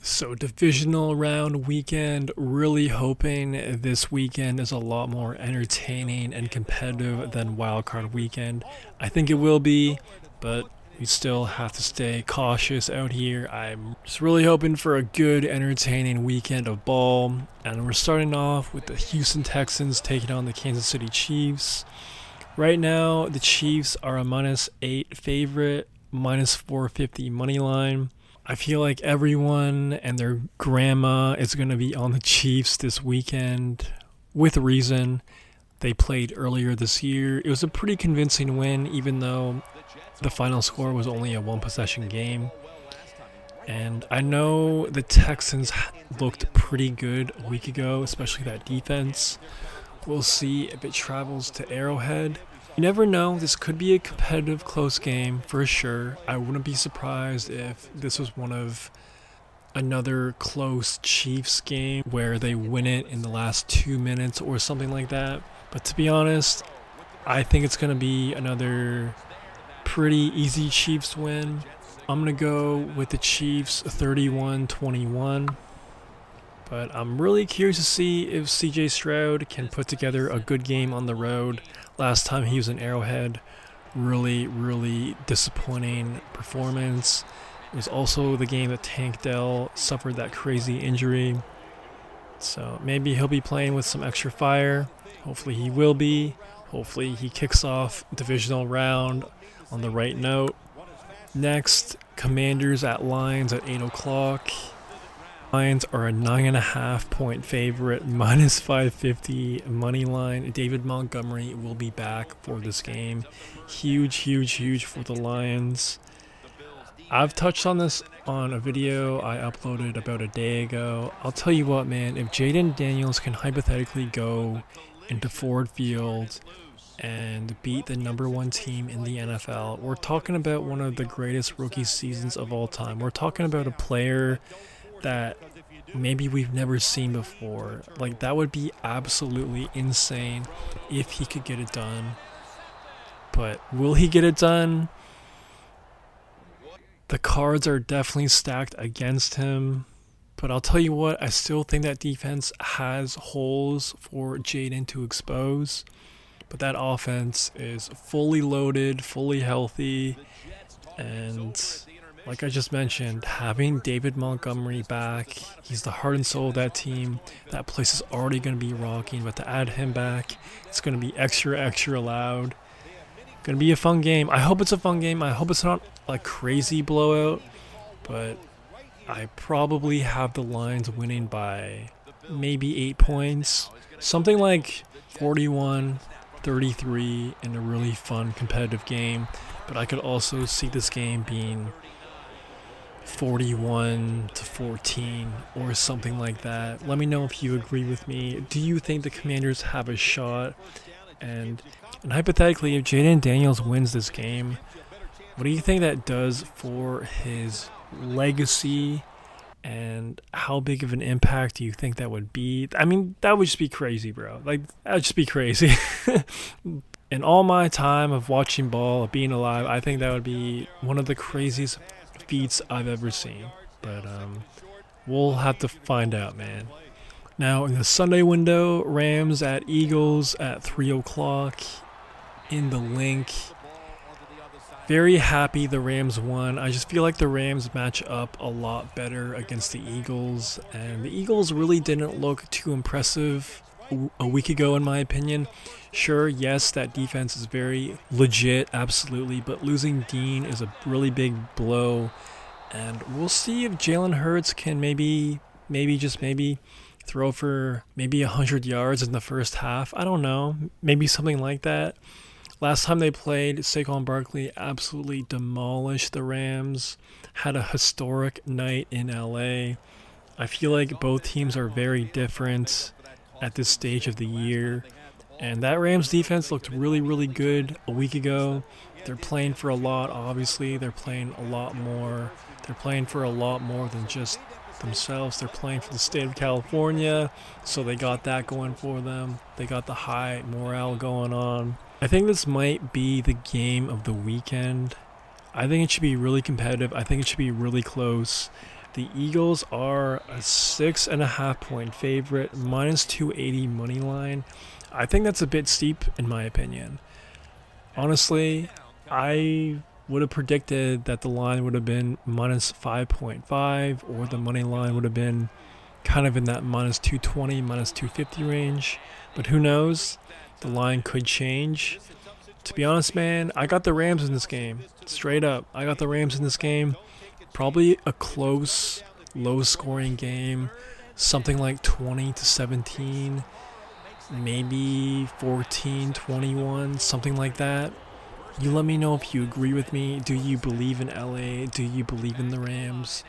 So, divisional round weekend, really hoping this weekend is a lot more entertaining and competitive than wildcard weekend. I think it will be, but we still have to stay cautious out here. I'm just really hoping for a good, entertaining weekend of ball. And we're starting off with the Houston Texans taking on the Kansas City Chiefs. Right now, the Chiefs are a -8 favorite, -450 money line. I feel like everyone and their grandma is going to be on the Chiefs this weekend with reason. They played earlier this year. It was a pretty convincing win, even though the final score was only a one possession game. And I know the Texans looked pretty good a week ago, especially that defense. We'll see if it travels to Arrowhead. You never know, this could be a competitive close game for sure. I wouldn't be surprised if this was one of another close Chiefs game where they win it in the last 2 minutes or something like that. But to be honest, I think it's going to be another pretty easy Chiefs win. I'm going to go with the Chiefs 31-21. But I'm really curious to see if CJ Stroud can put together a good game on the road. Last time he was in Arrowhead, really disappointing performance. It was also the game that Tank Dell suffered that crazy injury. So maybe he'll be playing with some extra fire. Hopefully he will be. Hopefully he kicks off divisional round on the right note. Next, Commanders at Lions at 8 o'clock. Lions are a 9.5 point favorite, -550 money line. David Montgomery will be back for this game. Huge for the Lions. I've touched on this on a video I uploaded about a day ago. I'll tell you what, man, if Jaden Daniels can hypothetically go into Ford Field and beat the #1 team in the NFL, we're talking about one of the greatest rookie seasons of all time. We're talking about a player that maybe we've never seen before. Like, that would be absolutely insane if he could get it done. But will he get it done? The cards are definitely stacked against him. But I'll tell you what, I still think that defense has holes for Jaden to expose. But that offense is fully loaded, fully healthy, and like I just mentioned, having David Montgomery back, he's the heart and soul of that team. That place is already going to be rocking, but to add him back, it's going to be extra loud. Going to be a fun game. I hope it's a fun game. I hope it's not a crazy blowout, but I probably have the Lions winning by maybe 8 points. Something like 41-33 in a really fun competitive game. But I could also see this game being 41-14 or something like that. Let me know if you agree with me. Do you think the Commanders have a shot? And hypothetically, if Jaden Daniels wins this game, what do you think that does for his legacy? And how big of an impact do you think that would be? I mean, that would just be crazy, bro. Like, that would just be crazy. In all my time of watching ball, of being alive, I think that would be one of the craziest feats I've ever seen. But we'll have to find out, man. Now, in the Sunday window, Rams at Eagles at 3 o'clock in the link. Very happy the Rams won. I just feel like the Rams match up a lot better against the Eagles. And the Eagles really didn't look too impressive a week ago, in my opinion. Sure, yes, that defense is very legit, absolutely. But losing Dean is a really big blow. And we'll see if Jalen Hurts can maybe throw for maybe 100 yards in the first half. I don't know. Maybe something like that. Last time they played, Saquon Barkley absolutely demolished the Rams. Had a historic night in LA. I feel like both teams are very different at this stage of the year. And that Rams defense looked really good a week ago. They're playing for a lot, obviously. They're playing a lot more. They're playing for a lot more than just themselves. They're playing for the state of California, so they got that going for them. They got the high morale going on. I think this might be the game of the weekend. I think it should be really competitive. I think it should be really close. The Eagles are a 6.5-point favorite, minus 280 money line. I think that's a bit steep in my opinion. Honestly, I would have predicted that the line would have been minus 5.5, or the money line would have been kind of in that minus 220, minus 250 range. But who knows? The line could change. To be honest, man, I got the Rams in this game. Straight up, I got the Rams in this game. Probably a close, low-scoring game. Something like 20-17, maybe 14-21, something like that. You let me know if you agree with me. Do you believe in LA? Do you believe in the Rams?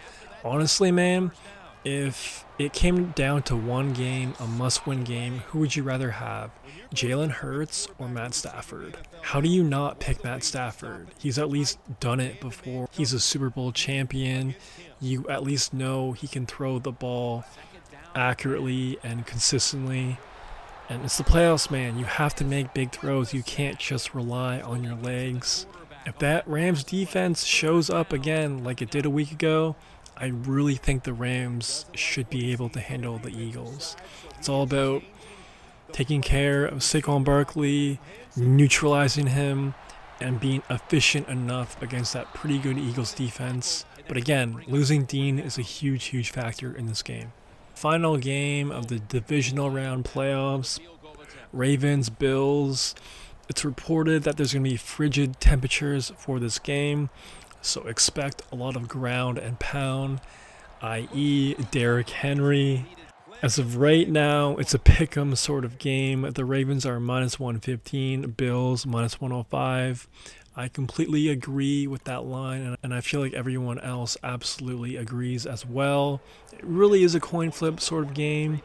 Honestly, man, if it came down to one game, a must-win game, who would you rather have? Jalen Hurts or Matt Stafford? How do you not pick Matt Stafford? He's at least done it before. He's a Super Bowl champion. You at least know he can throw the ball accurately and consistently. And it's the playoffs, man. You have to make big throws. You can't just rely on your legs. If that Rams defense shows up again like it did a week ago, I really think the Rams should be able to handle the Eagles. It's all about taking care of Saquon Barkley, neutralizing him, and being efficient enough against that pretty good Eagles defense. But again, losing Dean is a huge, huge factor in this game. Final game of the divisional round playoffs, Ravens, Bills. It's reported that there's going to be frigid temperatures for this game, so expect a lot of ground and pound, i.e. Derrick Henry. As of right now, it's a pick'em sort of game. The Ravens are minus 115, Bills minus 105. I completely agree with that line, and I feel like everyone else absolutely agrees as well. It really is a coin flip sort of game.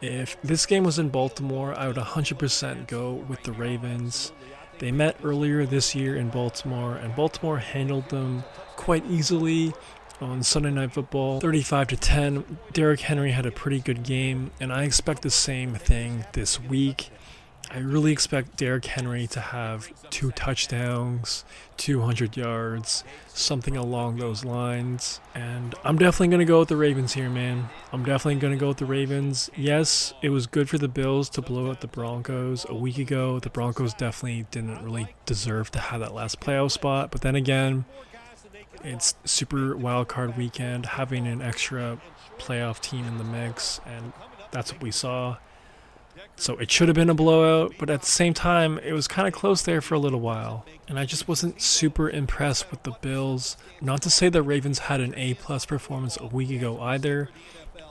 If this game was in Baltimore, I would 100% go with the Ravens. They met earlier this year in Baltimore, and Baltimore handled them quite easily on Sunday Night Football, 35-10. Derrick Henry had a pretty good game, and I expect the same thing this week. I really expect Derrick Henry to have 2 touchdowns, 200 yards, something along those lines. And I'm definitely going to go with the Ravens here, man. I'm definitely going to go with the Ravens. Yes, it was good for the Bills to blow out the Broncos a week ago. The Broncos definitely didn't really deserve to have that last playoff spot. But then again, it's Super Wild Card weekend, having an extra playoff team in the mix, and that's what we saw. So it should have been a blowout, but at the same time, it was kind of close there for a little while. And I just wasn't super impressed with the Bills. Not to say the Ravens had an A-plus performance a week ago either.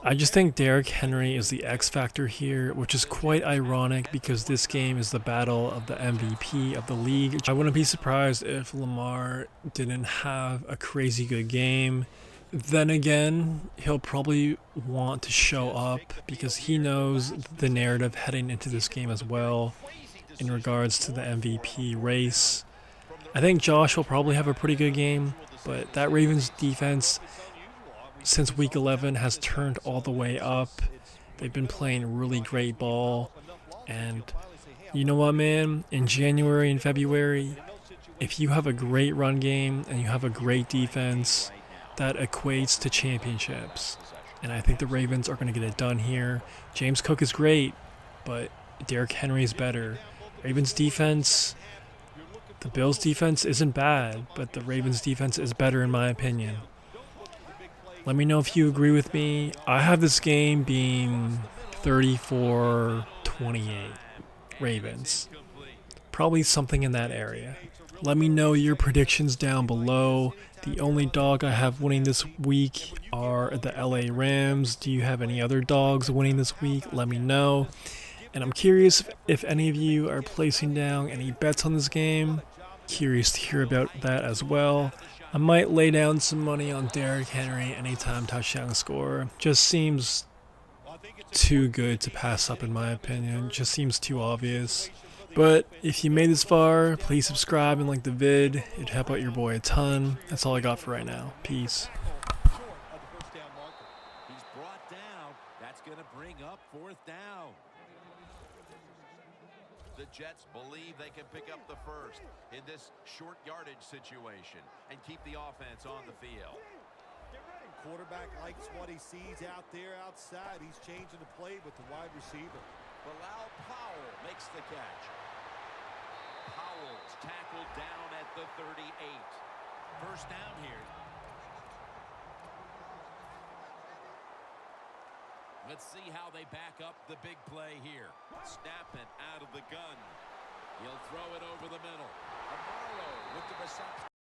I just think Derrick Henry is the X factor here, which is quite ironic because this game is the battle of the MVP of the league. I wouldn't be surprised if Lamar didn't have a crazy good game. Then again, he'll probably want to show up because he knows the narrative heading into this game as well in regards to the MVP race. I think Josh will probably have a pretty good game, but that Ravens defense since week 11 has turned all the way up. They've been playing really great ball, and you know what, man? In January and February, if you have a great run game and you have a great defense, that equates to championships. And I think the Ravens are going to get it done here. James Cook is great, but Derrick Henry is better. Ravens defense, the Bills defense isn't bad, but the Ravens defense is better in my opinion. Let me know if you agree with me. I have this game being 34-28 Ravens. Probably something in that area. Let me know your predictions down below. The only dog I have winning this week are the LA Rams. Do you have any other dogs winning this week? Let me know. And I'm curious if any of you are placing down any bets on this game. Curious to hear about that as well. I might lay down some money on Derrick Henry anytime touchdown score. Just seems too good to pass up in my opinion. Just seems too obvious. But if you made this far, please subscribe and like the vid. It'd help out your boy a ton. That's all I got for right now. Peace. He's brought down. That's going to bring up 4th down. The Jets believe they can pick up the first in this short yardage situation and keep the offense on the field. quarterback likes what he sees out there outside. He's changing the play with the wide receiver. Bilal Powell makes the catch. Powell's tackled down at the 38. First down here. Let's see how they back up the big play here. Snapping out of the gun. He'll throw it over the middle. Amaro with the reception.